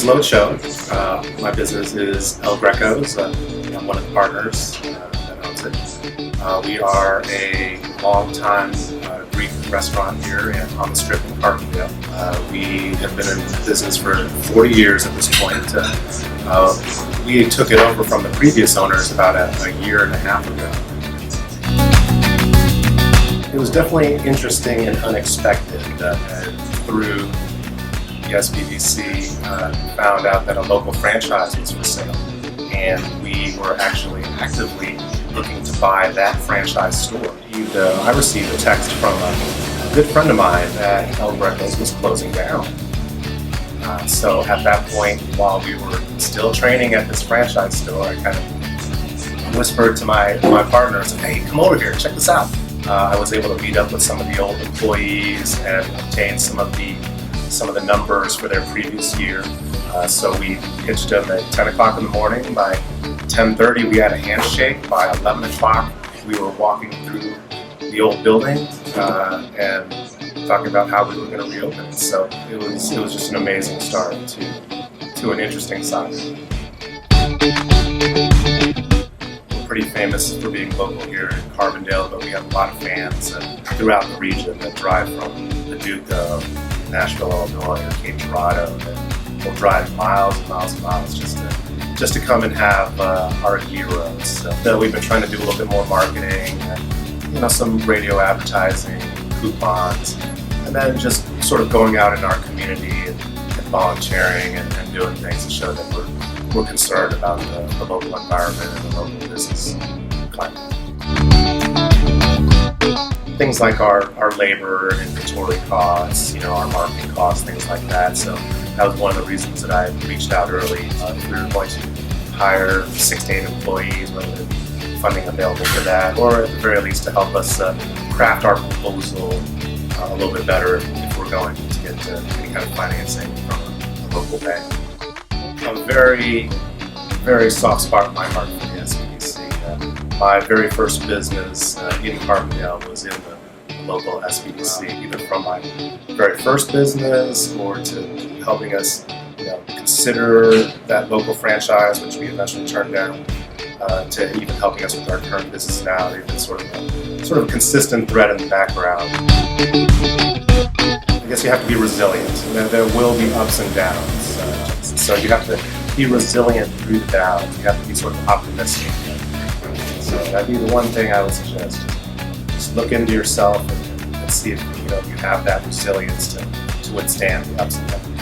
Winslow Chou. My business is Greco's. I'm one of the partners that owns it. We are a long-time Greek restaurant here on the Strip in Carbondale. We have been in business for 40 years at this point. We took it over from the previous owners about a year and a half ago. It was definitely interesting and unexpected. Through the SBDC, found out that a local franchise was for sale, and we were actually actively looking to buy that franchise store. I received a text from a good friend of mine that Greco's was closing down. So at that point, while we were still training at this franchise store, I kind of whispered to my partner and said, "Hey, come over here, check this out." I was able to meet up with some of the old employees and obtain some of the numbers for their previous year. So we pitched them at 10 o'clock in the morning. By 10:30 we had a handshake. By 11 o'clock we were walking through the old building and talking about how we were going to reopen. So it was just an amazing start to an interesting side. Pretty famous for being local here in Carbondale, but we have a lot of fans throughout the region that drive from Paducah, Nashville, Illinois, or Cape Girardeau, that will drive miles and miles and miles just to come and have our gyros. So we've been trying to do a little bit more marketing, some radio advertising, coupons, and then just sort of going out in our community and volunteering and doing things to show that we're concerned about the local environment and the local business climate. Things like our labor and inventory costs, our marketing costs, things like that. So that was one of the reasons that I reached out early. If we were going to hire 6 to 8 employees, whether there be funding available for that, or at the very least to help us craft our proposal a little bit better if we're going to get any kind of financing from a local bank. A very, very soft spot in my heart for the SBDC. My very first business in Carbondale was in the local SBDC, either from my very first business or to helping us consider that local franchise, which we eventually turned down, to even helping us with our current business now. They've been sort of a consistent thread in the background. I guess you have to be resilient. There will be ups and downs. So you have to be resilient through the downs. You have to be sort of optimistic. So that'd be the one thing I would suggest. Just look into yourself and see if you have that resilience to withstand the ups and downs.